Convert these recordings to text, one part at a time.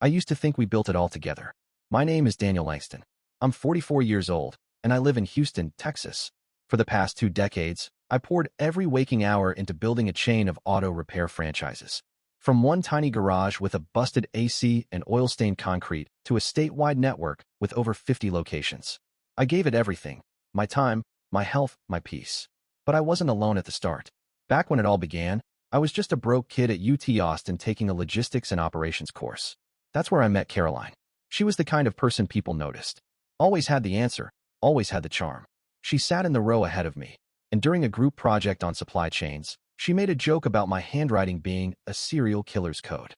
I used to think we built it all together. My name is Daniel Langston. I'm 44 years old, and I live in Houston, Texas. For the past 2 decades, I poured every waking hour into building a chain of auto repair franchises. From one tiny garage with a busted AC and oil-stained concrete to a statewide network with over 50 locations. I gave it everything: my time, my health, my peace. But I wasn't alone at the start. Back when it all began, I was just a broke kid at UT Austin taking a logistics and operations course. That's where I met Caroline. She was the kind of person people noticed. Always had the answer, always had the charm. She sat in the row ahead of me, and during a group project on supply chains, she made a joke about my handwriting being a serial killer's code.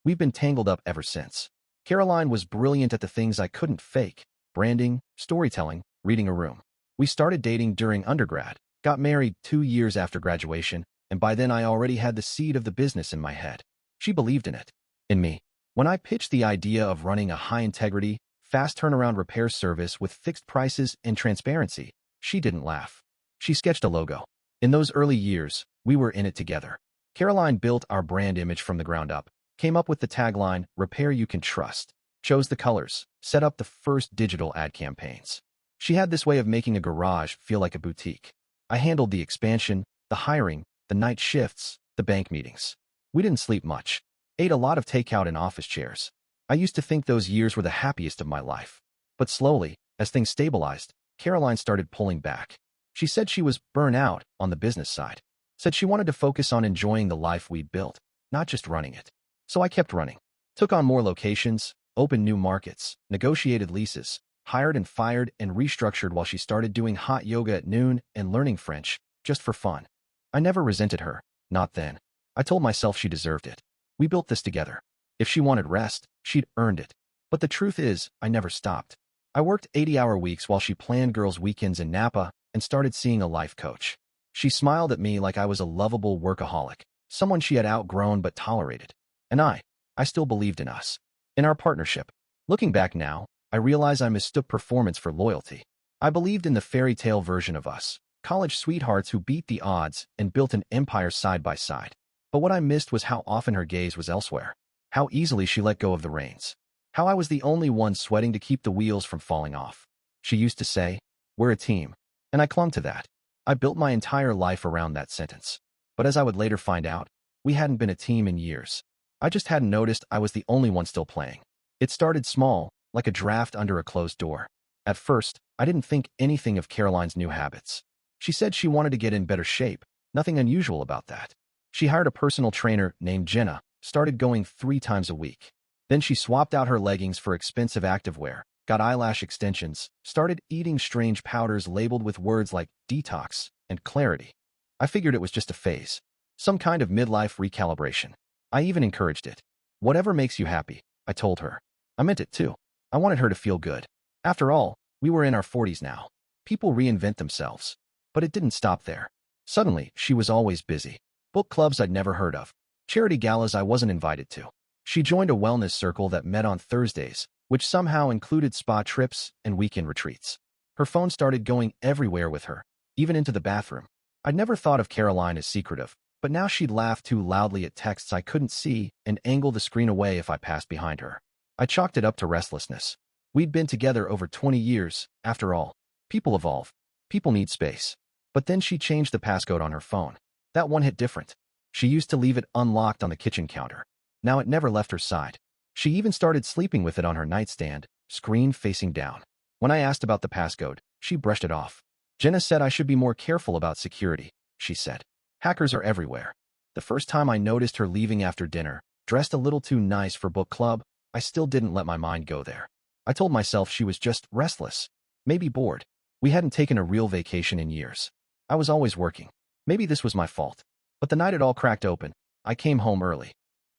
We've been tangled up ever since. Caroline was brilliant at the things I couldn't fake: branding, storytelling, reading a room. We started dating during undergrad, got married 2 years after graduation, and by then I already had the seed of the business in my head. She believed in it. In me. When I pitched the idea of running a high-integrity, fast turnaround repair service with fixed prices and transparency, she didn't laugh. She sketched a logo. In those early years, we were in it together. Caroline built our brand image from the ground up, came up with the tagline, "Repair you can trust," chose the colors, set up the first digital ad campaigns. She had this way of making a garage feel like a boutique. I handled the expansion, the hiring, the night shifts, the bank meetings. We didn't sleep much. Ate a lot of takeout in office chairs. I used to think those years were the happiest of my life. But slowly, as things stabilized, Caroline started pulling back. She said she was burnt out on the business side. Said she wanted to focus on enjoying the life we'd built, not just running it. So I kept running. Took on more locations, opened new markets, negotiated leases, hired and fired and restructured while she started doing hot yoga at noon and learning French, just for fun. I never resented her, not then. I told myself she deserved it. We built this together. If she wanted rest, she'd earned it. But the truth is, I never stopped. I worked 80-hour weeks while she planned girls' weekends in Napa and started seeing a life coach. She smiled at me like I was a lovable workaholic, someone she had outgrown but tolerated. And I still believed in us, in our partnership. Looking back now, I realize I mistook performance for loyalty. I believed in the fairy tale version of us, college sweethearts who beat the odds and built an empire side by side. But what I missed was how often her gaze was elsewhere, how easily she let go of the reins, how I was the only one sweating to keep the wheels from falling off. She used to say, "We're a team," and I clung to that. I built my entire life around that sentence. But as I would later find out, we hadn't been a team in years. I just hadn't noticed I was the only one still playing. It started small, like a draft under a closed door. At first, I didn't think anything of Caroline's new habits. She said she wanted to get in better shape, nothing unusual about that. She hired a personal trainer named Jenna, started going 3 times a week. Then she swapped out her leggings for expensive activewear, got eyelash extensions, started eating strange powders labeled with words like detox and clarity. I figured it was just a phase, some kind of midlife recalibration. I even encouraged it. "Whatever makes you happy," I told her. I meant it too. I wanted her to feel good. After all, we were in our 40s now. People reinvent themselves. But it didn't stop there. Suddenly, she was always busy. Book clubs I'd never heard of. Charity galas I wasn't invited to. She joined a wellness circle that met on Thursdays, which somehow included spa trips and weekend retreats. Her phone started going everywhere with her, even into the bathroom. I'd never thought of Caroline as secretive, but now she'd laugh too loudly at texts I couldn't see and angle the screen away if I passed behind her. I chalked it up to restlessness. We'd been together over 20 years, after all. People evolve. People need space. But then she changed the passcode on her phone. That one hit different. She used to leave it unlocked on the kitchen counter. Now it never left her side. She even started sleeping with it on her nightstand, screen facing down. When I asked about the passcode, she brushed it off. "Jenna said I should be more careful about security," she said. "Hackers are everywhere." The first time I noticed her leaving after dinner, dressed a little too nice for book club, I still didn't let my mind go there. I told myself she was just restless, maybe bored. We hadn't taken a real vacation in years. I was always working. Maybe this was my fault. But the night it all cracked open, I came home early.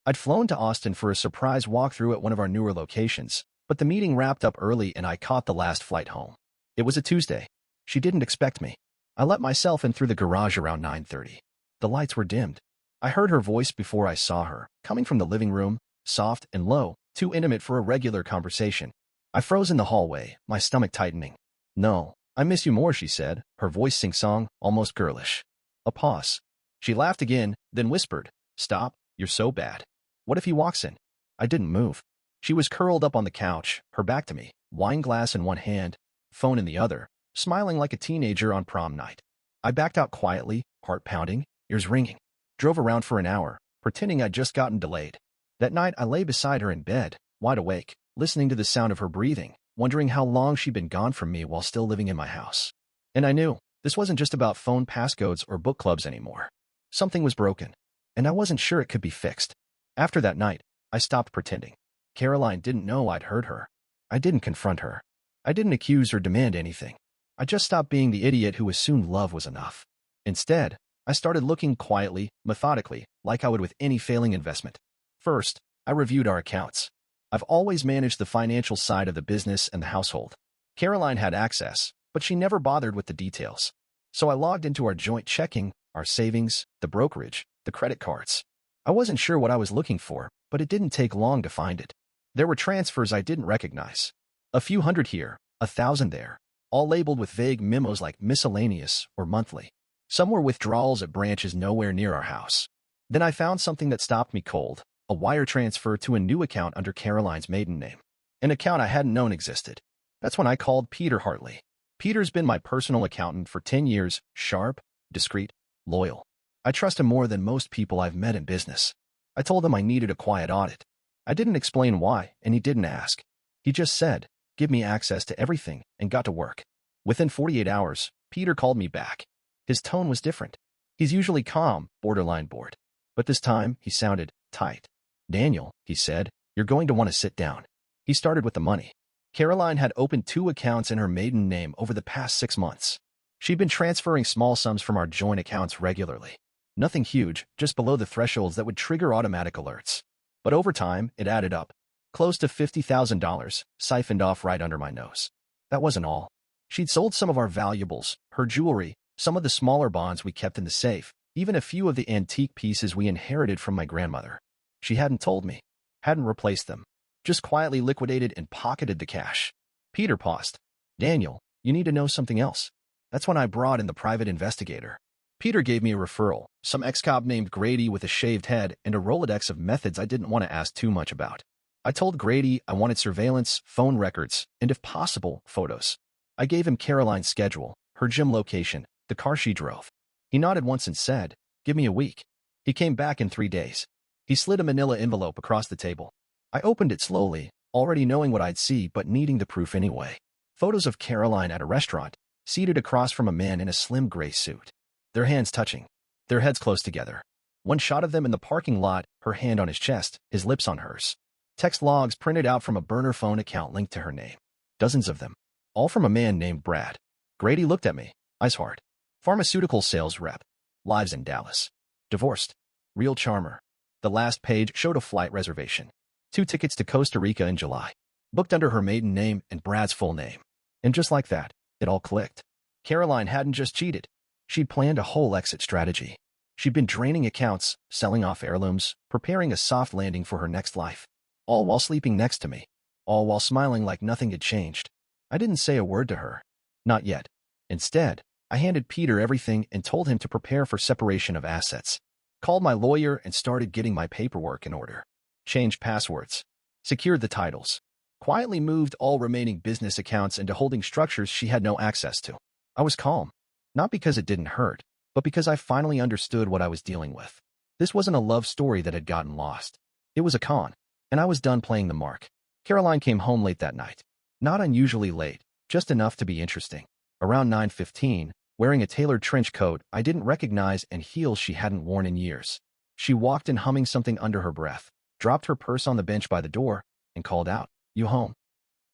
I'd flown to Austin for a surprise walkthrough at one of our newer locations, but the meeting wrapped up early and I caught the last flight home. It was a Tuesday. She didn't expect me. I let myself in through the garage around 9:30. The lights were dimmed. I heard her voice before I saw her, coming from the living room, soft and low, too intimate for a regular conversation. I froze in the hallway, my stomach tightening. "No, I miss you more," she said, her voice sing-song, almost girlish. A pause. She laughed again, then whispered, "Stop, you're so bad. What if he walks in?" I didn't move. She was curled up on the couch, her back to me, wine glass in one hand, phone in the other, smiling like a teenager on prom night. I backed out quietly, heart pounding, ears ringing. Drove around for an hour, pretending I'd just gotten delayed. That night, I lay beside her in bed, wide awake, listening to the sound of her breathing, wondering how long she'd been gone from me while still living in my house. And I knew this wasn't just about phone passcodes or book clubs anymore. Something was broken, and I wasn't sure it could be fixed. After that night, I stopped pretending. Caroline didn't know I'd hurt her. I didn't confront her. I didn't accuse or demand anything. I just stopped being the idiot who assumed love was enough. Instead, I started looking quietly, methodically, like I would with any failing investment. First, I reviewed our accounts. I've always managed the financial side of the business and the household. Caroline had access, but she never bothered with the details. So I logged into our joint checking, our savings, the brokerage, the credit cards. I wasn't sure what I was looking for, but it didn't take long to find it. There were transfers I didn't recognize. A few hundred here, 1,000 there, all labeled with vague memos like miscellaneous or monthly. Some were withdrawals at branches nowhere near our house. Then I found something that stopped me cold, a wire transfer to a new account under Caroline's maiden name. An account I hadn't known existed. That's when I called Peter Hartley. Peter's been my personal accountant for 10 years, sharp, discreet, loyal. I trust him more than most people I've met in business. I told him I needed a quiet audit. I didn't explain why, and he didn't ask. He just said, "Give me access to everything," and got to work. Within 48 hours, Peter called me back. His tone was different. He's usually calm, borderline bored. But this time, he sounded tight. "Daniel," he said, "you're going to want to sit down." He started with the money. Caroline had opened 2 accounts in her maiden name over the past 6 months. She'd been transferring small sums from our joint accounts regularly. Nothing huge, just below the thresholds that would trigger automatic alerts. But over time, it added up. Close to $50,000, siphoned off right under my nose. That wasn't all. She'd sold some of our valuables, her jewelry, some of the smaller bonds we kept in the safe, even a few of the antique pieces we inherited from my grandmother. She hadn't told me, hadn't replaced them, just quietly liquidated and pocketed the cash. Peter paused. "Daniel, you need to know something else." That's when I brought in the private investigator. Peter gave me a referral, some ex-cop named Grady with a shaved head and a Rolodex of methods I didn't want to ask too much about. I told Grady I wanted surveillance, phone records, and if possible, photos. I gave him Caroline's schedule, her gym location, the car she drove. He nodded once and said, "Give me a week." He came back in 3 days. He slid a manila envelope across the table. I opened it slowly, already knowing what I'd see but needing the proof anyway. Photos of Caroline at a restaurant, seated across from a man in a slim gray suit. Their hands touching, their heads close together. One shot of them in the parking lot, her hand on his chest, his lips on hers. Text logs printed out from a burner phone account linked to her name. Dozens of them, all from a man named Brad. Grady looked at me, eyes hard. Pharmaceutical sales rep. Lives in Dallas. Divorced. Real charmer. The last page showed a flight reservation. 2 tickets to Costa Rica in July. Booked under her maiden name and Brad's full name. And just like that, it all clicked. Caroline hadn't just cheated. She'd planned a whole exit strategy. She'd been draining accounts, selling off heirlooms, preparing a soft landing for her next life. All while sleeping next to me. All while smiling like nothing had changed. I didn't say a word to her. Not yet. Instead, I handed Peter everything and told him to prepare for separation of assets. Called my lawyer and started getting my paperwork in order. Changed passwords. Secured the titles. Quietly moved all remaining business accounts into holding structures she had no access to. I was calm. Not because it didn't hurt, but because I finally understood what I was dealing with. This wasn't a love story that had gotten lost. It was a con, and I was done playing the mark. Caroline came home late that night. Not unusually late, just enough to be interesting. Around 9:15, wearing a tailored trench coat I didn't recognize and heels she hadn't worn in years. She walked in humming something under her breath, dropped her purse on the bench by the door, and called out, "You home?"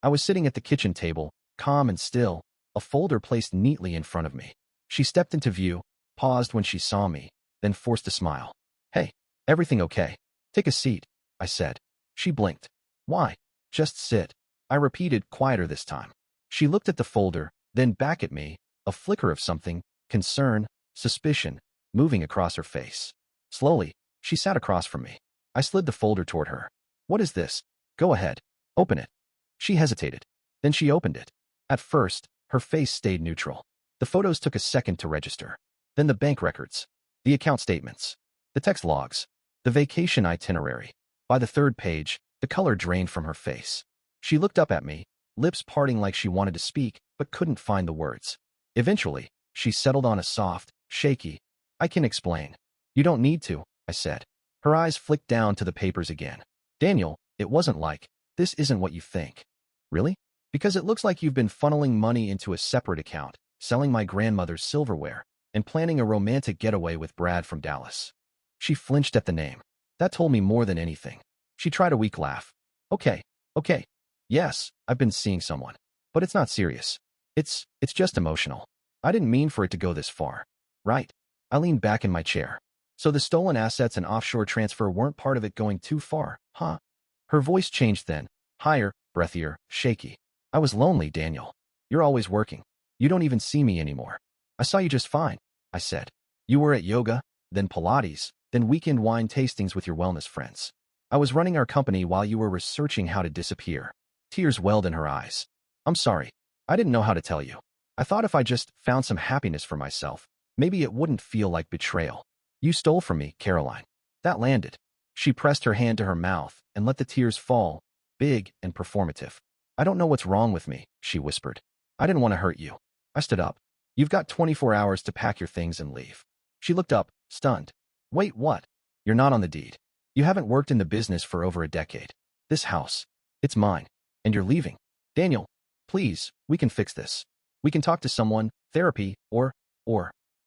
I was sitting at the kitchen table, calm and still, a folder placed neatly in front of me. She stepped into view, paused when she saw me, then forced a smile. "Hey, everything okay? Take a seat," I said. She blinked. "Why? Just sit," I repeated, quieter this time. She looked at the folder, then back at me, a flicker of something, concern, suspicion, moving across her face. Slowly, she sat across from me. I slid the folder toward her. "What is this? Go ahead. Open it." She hesitated. Then she opened it. At first, her face stayed neutral. The photos took a second to register. Then the bank records, the account statements, the text logs, the vacation itinerary. By the 3rd page, The color drained from her face. She looked up at me, lips parting like she wanted to speak, but couldn't find the words. Eventually, she settled on a soft, shaky, "I can explain." "You don't need to," I said. Her eyes flicked down to the papers again. "Daniel, it wasn't like, this isn't what you think." "Really?" "Because it looks like you've been funneling money into a separate account, selling my grandmother's silverware, and planning a romantic getaway with Brad from Dallas." She flinched at the name. That told me more than anything. She tried a weak laugh. Okay. Yes, I've been seeing someone. But it's not serious. It's just emotional. I didn't mean for it to go this far. Right. I leaned back in my chair. So the stolen assets and offshore transfer weren't part of it going too far, huh? Her voice changed then. Higher, breathier, shaky. "I was lonely, Daniel. You're always working. You don't even see me anymore." "I saw you just fine," I said. "You were at yoga, then Pilates, then weekend wine tastings with your wellness friends. I was running our company while you were researching how to disappear." Tears welled in her eyes. "I'm sorry. I didn't know how to tell you. I thought if I just found some happiness for myself, maybe it wouldn't feel like betrayal. You stole from me, Caroline." That landed. She pressed her hand to her mouth and let the tears fall, big and performative. "I don't know what's wrong with me," she whispered. "I didn't want to hurt you." I stood up. "You've got 24 hours to pack your things and leave." She looked up, stunned. "Wait, what?" "You're not on the deed. You haven't worked in the business for over a decade. This house, it's mine. And you're leaving. Daniel, please, we can fix this. We can talk to someone, therapy, or...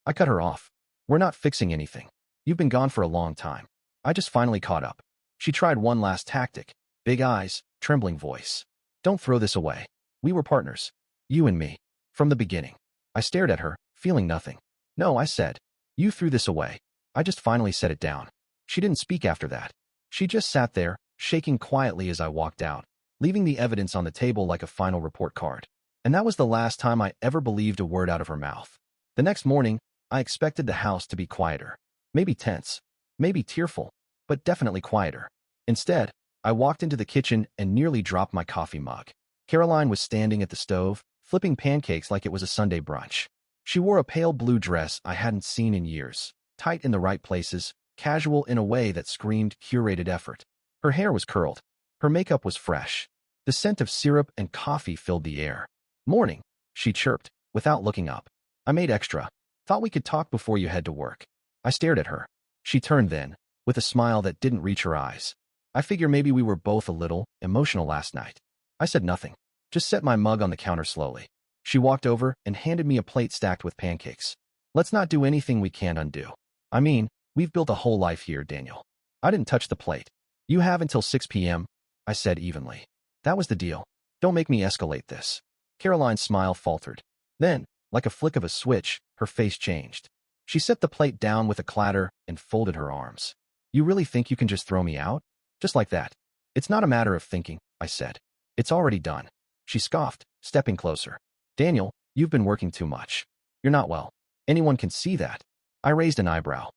I cut her off. "We're not fixing anything. You've been gone for a long time." I just finally caught up. She tried one last tactic. Big eyes, trembling voice. "Don't throw this away. We were partners. You and me. From the beginning." I stared at her, feeling nothing. "No," I said. "You threw this away." I just finally set it down. She didn't speak after that. She just sat there, shaking quietly as I walked out, leaving the evidence on the table like a final report card. And that was the last time I ever believed a word out of her mouth. The next morning, I expected the house to be quieter. Maybe tense, maybe tearful, but definitely quieter. Instead, I walked into the kitchen and nearly dropped my coffee mug. Caroline was standing at the stove, flipping pancakes like it was a Sunday brunch. She wore a pale blue dress I hadn't seen in years, tight in the right places, casual in a way that screamed curated effort. Her hair was curled. Her makeup was fresh. The scent of syrup and coffee filled the air. "Morning," she chirped, without looking up. "I made extra. Thought we could talk before you head to work." I stared at her. She turned then, with a smile that didn't reach her eyes. "I figure maybe we were both a little emotional last night." I said nothing, just set my mug on the counter slowly. She walked over and handed me a plate stacked with pancakes. "Let's not do anything we can't undo. I mean, we've built a whole life here, Daniel." I didn't touch the plate. "You have until 6 p.m., I said evenly. "That was the deal. Don't make me escalate this." Caroline's smile faltered. Then, like a flick of a switch, her face changed. She set the plate down with a clatter and folded her arms. "You really think you can just throw me out? Just like that?" "It's not a matter of thinking," I said. "It's already done." She scoffed, stepping closer. "Daniel, you've been working too much. You're not well. Anyone can see that." I raised an eyebrow.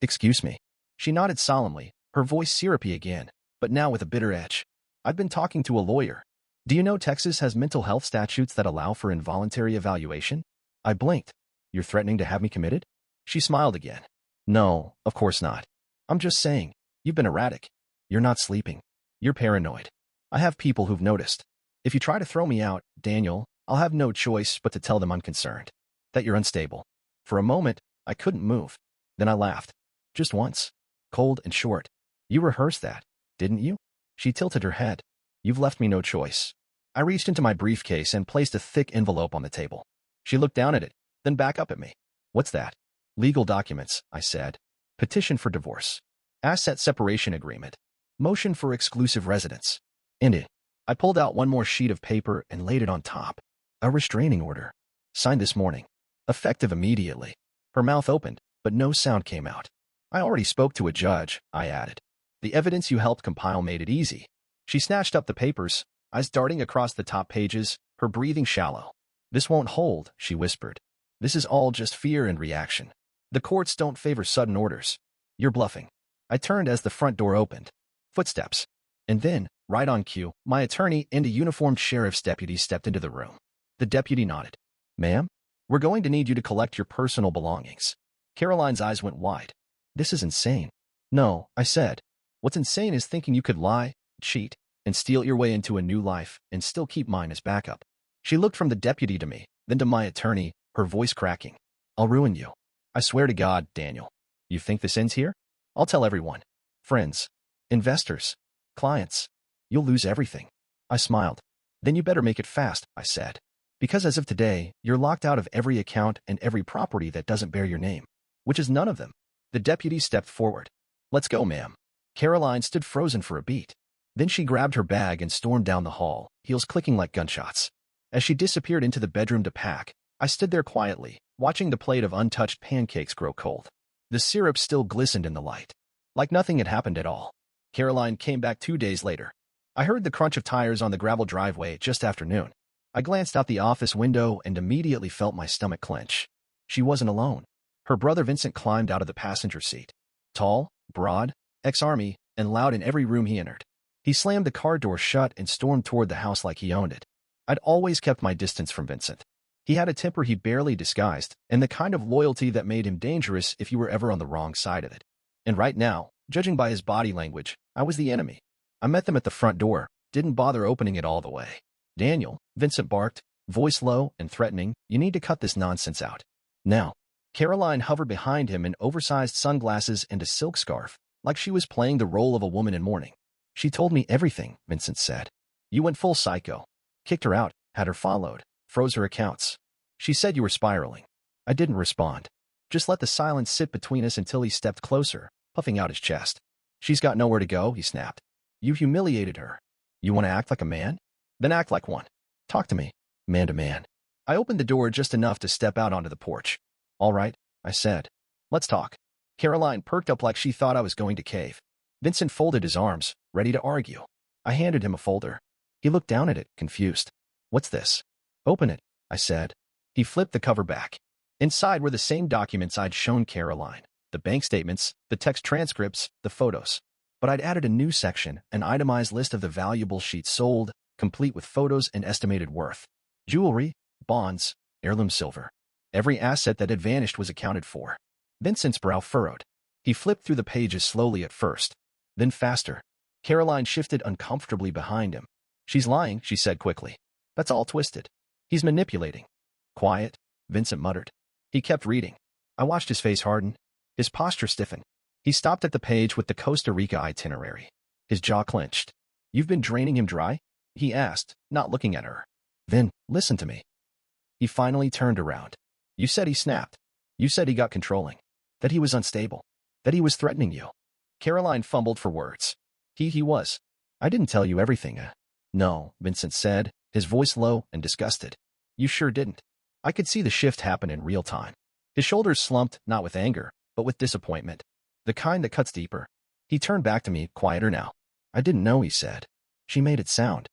"Excuse me." She nodded solemnly, her voice syrupy again, but now with a bitter edge. "I've been talking to a lawyer. Do you know Texas has mental health statutes that allow for involuntary evaluation?" I blinked. "You're threatening to have me committed?" She smiled again. "No, of course not. I'm just saying, you've been erratic. You're not sleeping. You're paranoid. I have people who've noticed. If you try to throw me out, Daniel, I'll have no choice but to tell them I'm concerned. That you're unstable." For a moment, I couldn't move. Then I laughed. Just once. Cold and short. "You rehearsed that, didn't you?" She tilted her head. "You've left me no choice." I reached into my briefcase and placed a thick envelope on the table. She looked down at it, then back up at me. "What's that?" "Legal documents," I said. "Petition for divorce. Asset separation agreement. Motion for exclusive residence." And it. I pulled out one more sheet of paper and laid it on top. "A restraining order. Signed this morning. Effective immediately." Her mouth opened, but no sound came out. "I already spoke to a judge," I added. "The evidence you helped compile made it easy." She snatched up the papers, eyes darting across the top pages, her breathing shallow. "This won't hold," she whispered. "This is all just fear and reaction. The courts don't favor sudden orders. You're bluffing." I turned as the front door opened. Footsteps. And then, right on cue, my attorney and a uniformed sheriff's deputy stepped into the room. The deputy nodded. "Ma'am, we're going to need you to collect your personal belongings." Caroline's eyes went wide. "This is insane." "No," I said. "What's insane is thinking you could lie, cheat, and steal your way into a new life and still keep mine as backup. She looked from the deputy to me, then to my attorney, her voice cracking. I'll ruin you. I swear to God, Daniel. You think this ends here? I'll tell everyone. Friends, investors, clients. You'll lose everything. I smiled. Then you better make it fast, I said. Because as of today, you're locked out of every account and every property that doesn't bear your name. Which is none of them. The deputy stepped forward. Let's go, ma'am. Caroline stood frozen for a beat. Then she grabbed her bag and stormed down the hall, heels clicking like gunshots. As she disappeared into the bedroom to pack, I stood there quietly, watching the plate of untouched pancakes grow cold. The syrup still glistened in the light. Like nothing had happened at all. Caroline came back 2 days later. I heard the crunch of tires on the gravel driveway just after noon. I glanced out the office window and immediately felt my stomach clench. She wasn't alone. Her brother Vincent climbed out of the passenger seat. Tall, broad, ex-army, and loud in every room he entered. He slammed the car door shut and stormed toward the house like he owned it. I'd always kept my distance from Vincent. He had a temper he barely disguised, and the kind of loyalty that made him dangerous if you were ever on the wrong side of it. And right now, judging by his body language, I was the enemy. I met them at the front door, didn't bother opening it all the way. Daniel, Vincent barked, voice low and threatening, you need to cut this nonsense out. Now. Caroline hovered behind him in oversized sunglasses and a silk scarf, like she was playing the role of a woman in mourning. She told me everything, Vincent said. You went full psycho. Kicked her out, had her followed, froze her accounts. She said you were spiraling. I didn't respond. Just let the silence sit between us until he stepped closer, puffing out his chest. She's got nowhere to go, he snapped. You humiliated her. You want to act like a man? Then act like one. Talk to me, man to man. I opened the door just enough to step out onto the porch. All right, I said. Let's talk. Caroline perked up like she thought I was going to cave. Vincent folded his arms, ready to argue. I handed him a folder. He looked down at it, confused. What's this? Open it, I said. He flipped the cover back. Inside were the same documents I'd shown Caroline. The bank statements, the text transcripts, the photos. But I'd added a new section, an itemized list of the valuable sheets sold, complete with photos and estimated worth. Jewelry, bonds, heirloom silver. Every asset that had vanished was accounted for. Vincent's brow furrowed. He flipped through the pages slowly at first, then faster. Caroline shifted uncomfortably behind him. She's lying, she said quickly. That's all twisted. He's manipulating. Quiet, Vincent muttered. He kept reading. I watched his face harden. His posture stiffen. He stopped at the page with the Costa Rica itinerary. His jaw clenched. You've been draining him dry? He asked, not looking at her. Vin, listen to me. He finally turned around. You said he snapped. You said he got controlling. That he was unstable. That he was threatening you. Caroline fumbled for words. He was. I didn't tell you everything. No, Vincent said, his voice low and disgusted. You sure didn't. I could see the shift happen in real time. His shoulders slumped, not with anger, but with disappointment. The kind that cuts deeper. He turned back to me, quieter now. I didn't know, he said. She made it sound.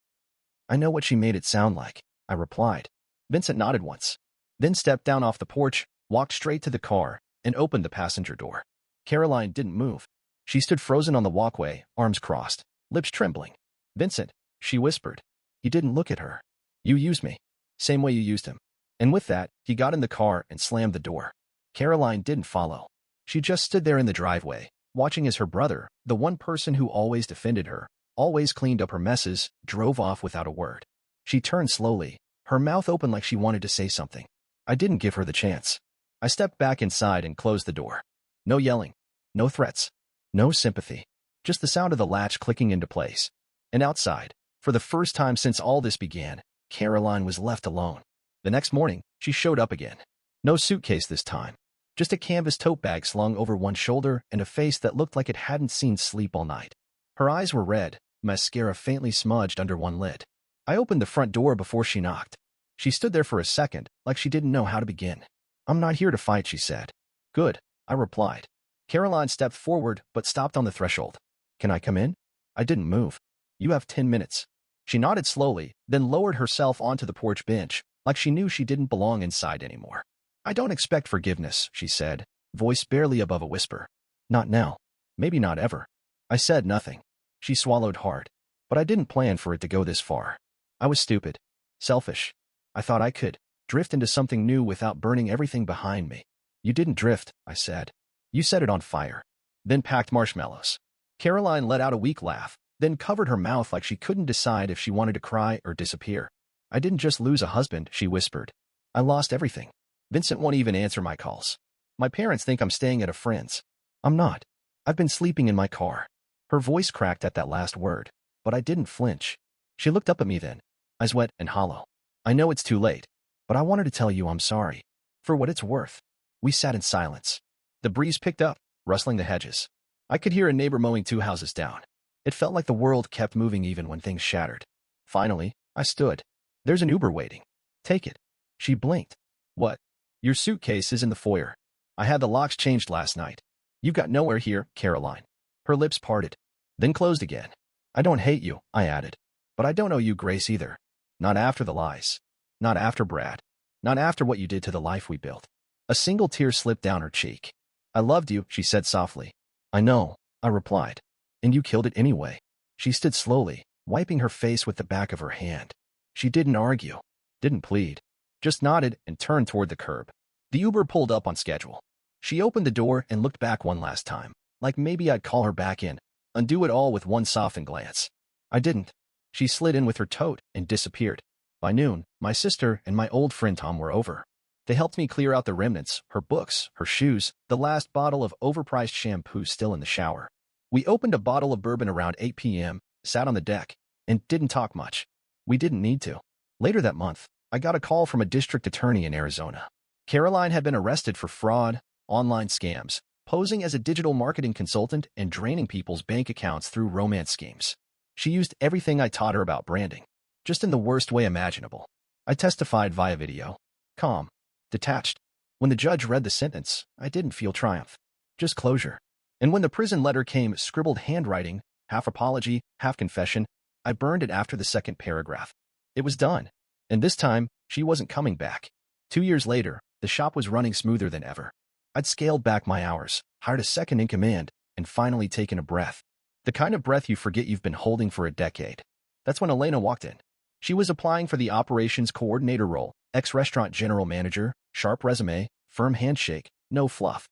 I know what she made it sound like, I replied. Vincent nodded once. Then stepped down off the porch, walked straight to the car, and opened the passenger door. Caroline didn't move. She stood frozen on the walkway, arms crossed, lips trembling. Vincent, she whispered. He didn't look at her. You used me. Same way you used him. And with that, he got in the car and slammed the door. Caroline didn't follow. She just stood there in the driveway, watching as her brother, the one person who always defended her, always cleaned up her messes, drove off without a word. She turned slowly, her mouth open like she wanted to say something. I didn't give her the chance. I stepped back inside and closed the door. No yelling. No threats. No sympathy. Just the sound of the latch clicking into place. And outside, for the first time since all this began, Caroline was left alone. The next morning, she showed up again. No suitcase this time. Just a canvas tote bag slung over one shoulder and a face that looked like it hadn't seen sleep all night. Her eyes were red, mascara faintly smudged under one lid. I opened the front door before she knocked. She stood there for a second, like she didn't know how to begin. I'm not here to fight, she said. Good, I replied. Caroline stepped forward, but stopped on the threshold. Can I come in? I didn't move. You have 10 minutes. She nodded slowly, then lowered herself onto the porch bench, like she knew she didn't belong inside anymore. I don't expect forgiveness, she said, voice barely above a whisper. Not now. Maybe not ever. I said nothing. She swallowed hard. But I didn't plan for it to go this far. I was stupid. Selfish. I thought I could drift into something new without burning everything behind me. You didn't drift, I said. You set it on fire. Then packed marshmallows. Caroline let out a weak laugh, then covered her mouth like she couldn't decide if she wanted to cry or disappear. I didn't just lose a husband, she whispered. I lost everything. Vincent won't even answer my calls. My parents think I'm staying at a friend's. I'm not. I've been sleeping in my car. Her voice cracked at that last word, but I didn't flinch. She looked up at me then, eyes wet and hollow. I know it's too late, but I wanted to tell you I'm sorry. For what it's worth. We sat in silence. The breeze picked up, rustling the hedges. I could hear a neighbor mowing 2 houses down. It felt like the world kept moving even when things shattered. Finally, I stood. There's an Uber waiting. Take it. She blinked. What? Your suitcase is in the foyer. I had the locks changed last night. You got nowhere here, Caroline. Her lips parted, then closed again. I don't hate you, I added. But I don't owe you grace either. Not after the lies. Not after Brad. Not after what you did to the life we built. A single tear slipped down her cheek. I loved you, she said softly. I know, I replied. And you killed it anyway. She stood slowly, wiping her face with the back of her hand. She didn't argue, didn't plead, just nodded and turned toward the curb. The Uber pulled up on schedule. She opened the door and looked back one last time, like maybe I'd call her back in, undo it all with one softened glance. I didn't. She slid in with her tote and disappeared. By noon, my sister and my old friend Tom were over. They helped me clear out the remnants, her books, her shoes, the last bottle of overpriced shampoo still in the shower. We opened a bottle of bourbon around 8 p.m., sat on the deck, and didn't talk much. We didn't need to. Later that month, I got a call from a district attorney in Arizona. Caroline had been arrested for fraud, online scams, posing as a digital marketing consultant, and draining people's bank accounts through romance schemes. She used everything I taught her about branding, just in the worst way imaginable. I testified via video, calm, detached. When the judge read the sentence, I didn't feel triumph, just closure. And when the prison letter came, scribbled handwriting, half apology, half confession, I burned it after the second paragraph. It was done. And this time, she wasn't coming back. 2 years later, the shop was running smoother than ever. I'd scaled back my hours, hired a second in command, and finally taken a breath. The kind of breath you forget you've been holding for a decade. That's when Elena walked in. She was applying for the operations coordinator role, ex-restaurant general manager, sharp resume, firm handshake, no fluff.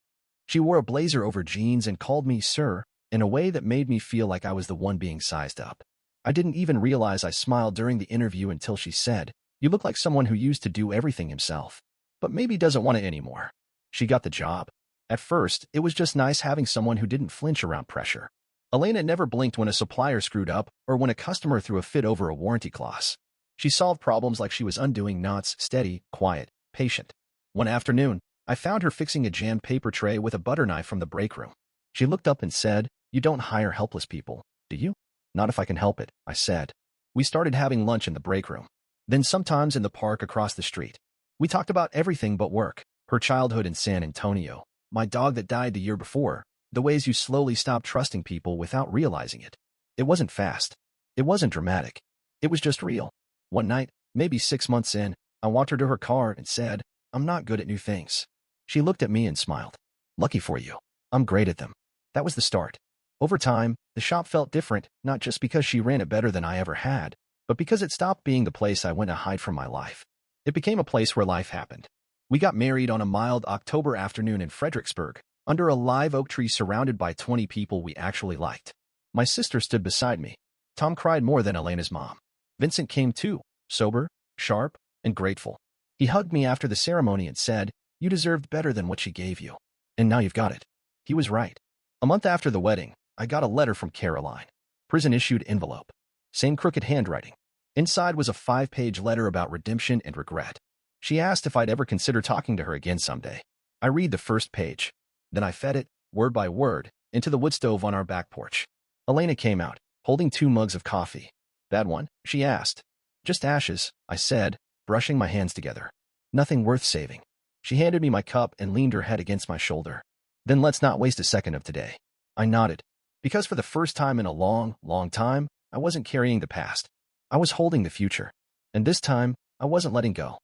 She wore a blazer over jeans and called me sir in a way that made me feel like I was the one being sized up. I didn't even realize I smiled during the interview until she said, "You look like someone who used to do everything himself, but maybe doesn't want it anymore." She got the job. At first, it was just nice having someone who didn't flinch around pressure. Elena never blinked when a supplier screwed up or when a customer threw a fit over a warranty clause. She solved problems like she was undoing knots, steady, quiet, patient. One afternoon, I found her fixing a jammed paper tray with a butter knife from the break room. She looked up and said, "You don't hire helpless people, do you?" "Not if I can help it," I said. We started having lunch in the break room, then sometimes in the park across the street. We talked about everything but work, her childhood in San Antonio, my dog that died the year before, the ways you slowly stop trusting people without realizing it. It wasn't fast. It wasn't dramatic. It was just real. One night, maybe 6 months in, I walked her to her car and said, "I'm not good at new things." She looked at me and smiled. "Lucky for you. I'm great at them." That was the start. Over time, the shop felt different, not just because she ran it better than I ever had, but because it stopped being the place I went to hide from my life. It became a place where life happened. We got married on a mild October afternoon in Fredericksburg, under a live oak tree surrounded by 20 people we actually liked. My sister stood beside me. Tom cried more than Elena's mom. Vincent came too, sober, sharp, and grateful. He hugged me after the ceremony and said, "You deserved better than what she gave you. And now you've got it." He was right. A month after the wedding, I got a letter from Caroline. Prison-issued envelope. Same crooked handwriting. Inside was a 5-page letter about redemption and regret. She asked if I'd ever consider talking to her again someday. I read the first page. Then I fed it, word by word, into the wood stove on our back porch. Elena came out, holding 2 mugs of coffee. "Bad one?" she asked. "Just ashes," I said, brushing my hands together. "Nothing worth saving." She handed me my cup and leaned her head against my shoulder. "Then let's not waste a second of today." I nodded. Because for the first time in a long, long time, I wasn't carrying the past. I was holding the future. And this time, I wasn't letting go.